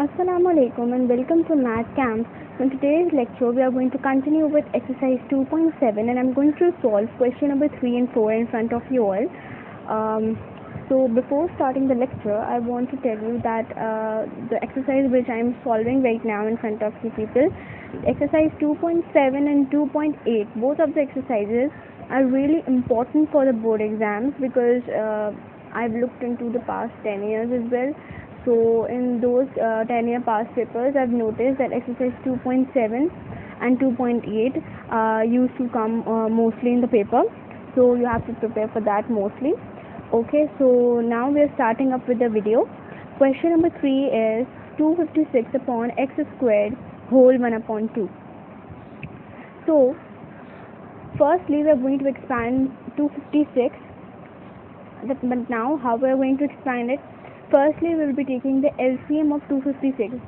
Assalamu alaikum and welcome to Math Camp. In today's lecture, we are going to continue with exercise 2.7 and I'm going to solve question number 3 and 4 in front of you all. So before starting the lecture, I want to tell you that the exercise which I am solving right now in front of you people, exercise 2.7 and 2.8, both of the exercises are really important for the board exams because I've looked into the past 10 years as well. So in those 10-year past papers, I've noticed that exercise 2.7 and 2.8 used to come mostly in the paper. So you have to prepare for that mostly. Okay, so now we are starting up with the video. Question number 3 is 256 upon x squared whole 1 upon 2. So firstly, we are going to expand 256. But now how we are going to expand it? Firstly, we will be taking the LCM of 256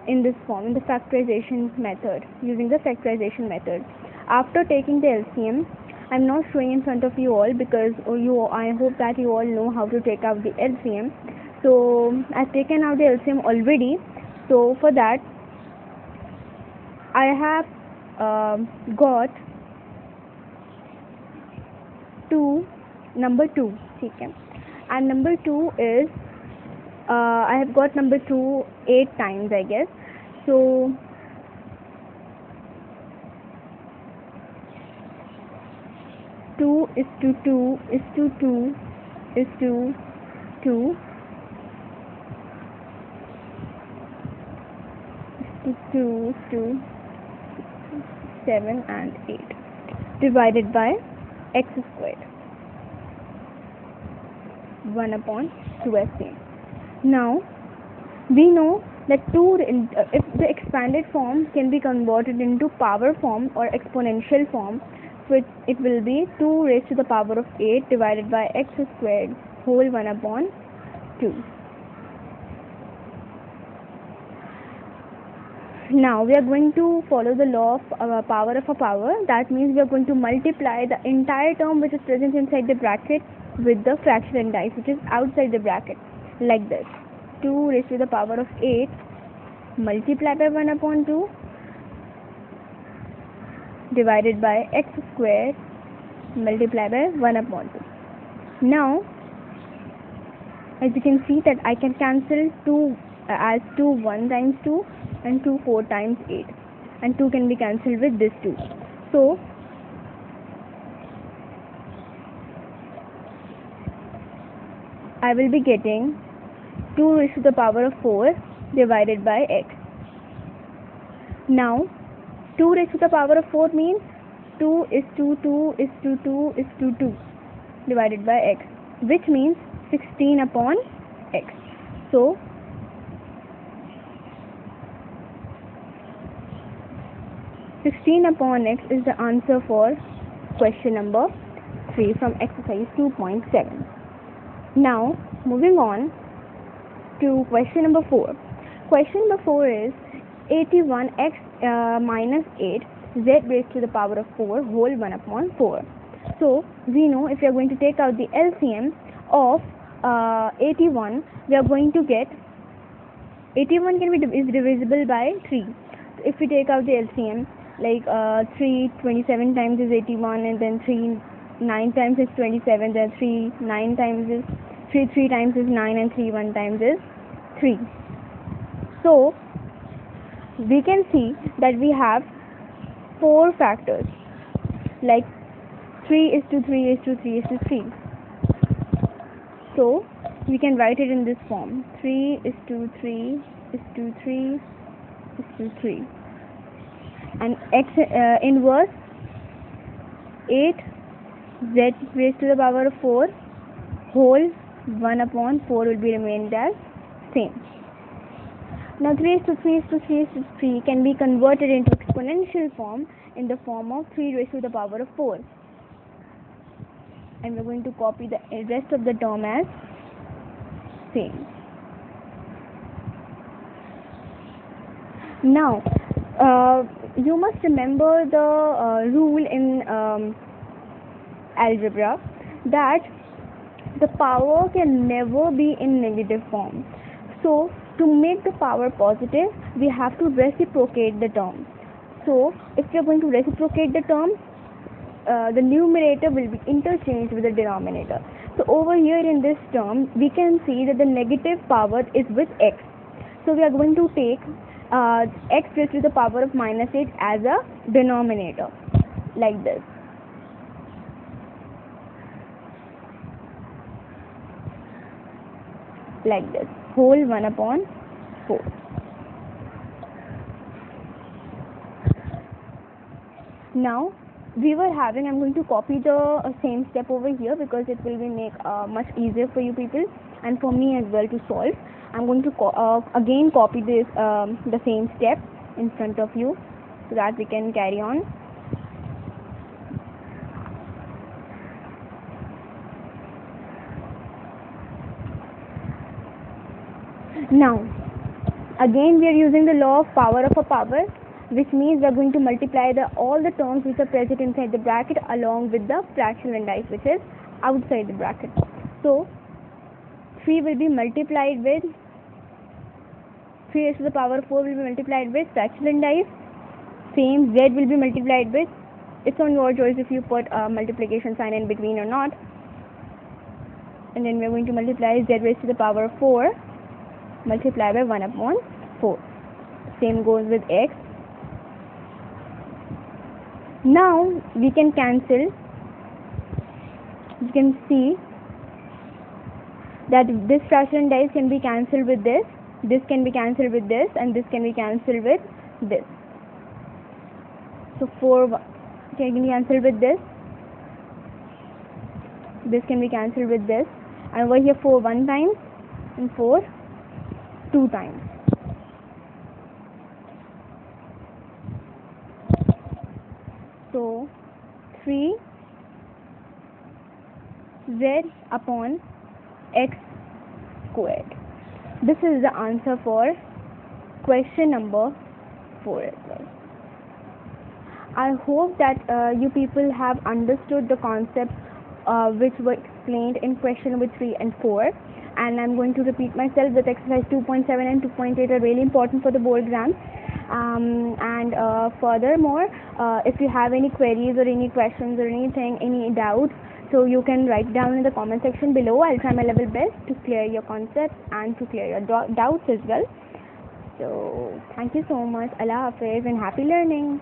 in this form, in the factorization method, using the factorization method. After taking the LCM, I am not showing in front of you all because I hope that you all know how to take out the LCM. So I have taken out the LCM already. So for that, I have got number 2, okay. And number 2 is I have got number 2 8 times, I guess. So 2 is to 2 is to 2 is to 2 is to 2 is to 7 and 8 divided by x squared 1 upon 2 as same. Now we know that if the expanded form can be converted into power form or exponential form, so it will be 2 raised to the power of 8 divided by x squared whole 1 upon 2. Now we are going to follow the law of power of a power. That means we are going to multiply the entire term which is present inside the bracket with the fraction indice which is outside the bracket, like this. 2 raised to the power of 8 multiplied by 1 upon 2 divided by x squared multiplied by 1 upon 2. Now as you can see that I can cancel 2 as 2 1 times 2 and 2 4 times 8, and 2 can be cancelled with this 2. So I will be getting 2 raised to the power of 4 divided by x. Now 2 raised to the power of 4 means 2 is to 2 is to 2 is to 2 divided by x, which means 16 upon x. So (16 upon x) is the answer for question number 3 from exercise 2.7. Now moving on to question number 4. Question number 4 is 81x minus 8 z raised to the power of 4 whole 1 upon 4. So we know if we are going to take out the LCM of 81, we are going to get 81 is divisible by 3. If we take out the LCM, like 3 27 times is 81, and then 3 9 times is 27, then 3 9 times is 3 times is 9, and 3 1 times is 3. So we can see that we have 4 factors, like 3 is to 3 is to 3 is to 3. So we can write it in this form: 3 is to 3 is to 3 is to 3, and x inverse 8 z raised to the power of 4 whole 1 upon 4 will be remained as same. Now 3 is to 3 is to 3 is to 3 can be converted into exponential form in the form of 3 raised to the power of 4, and we are going to copy the rest of the term as same. Now you must remember the rule in algebra that the power can never be in negative form. So To make the power positive, we have to reciprocate the term. So if we are going to reciprocate the term, the numerator will be interchanged with the denominator. So over here in this term, we can see that the negative power is with x. So we are going to take x raised to the power of minus 8 as a denominator, like this. Like this, whole 1 upon 4. Now we were having, I'm going to copy the same step over here because it will be make much easier for you people and for me as well to solve. I'm going to again copy this the same step in front of you so that we can carry on. Now again we are using the law of power of a power, which means we are going to multiply all the terms which are present inside the bracket along with the fractional indice which is outside the bracket. So 3 will be multiplied with 3 raised to the power of 4 will be multiplied with fractional indice. Same, z will be multiplied with, it's on your choice if you put a multiplication sign in between or not. And then we are going to multiply z raised to the power of 4 multiplied by 1 upon 4. Same goes with x. Now we can cancel. You can see that this fractional indice can be cancelled with this can be cancelled with this, and this can be cancelled with this. So 4 can be cancelled with this can be cancelled with this, and over here 4 1 time and 4 2 times. So 3 z upon x squared. This is the answer for question number 4 as well. I hope that you people have understood the concepts which were explained in question number 3 and 4, and I'm going to repeat myself that exercise 2.7 and 2.8 are really important for the board exams. And furthermore, if you have any queries or any questions or anything, any doubts, so you can write down in the comment section below. I'll try my level best to clear your concepts and to clear your doubts as well. So thank you so much. Allah Hafiz and happy learning.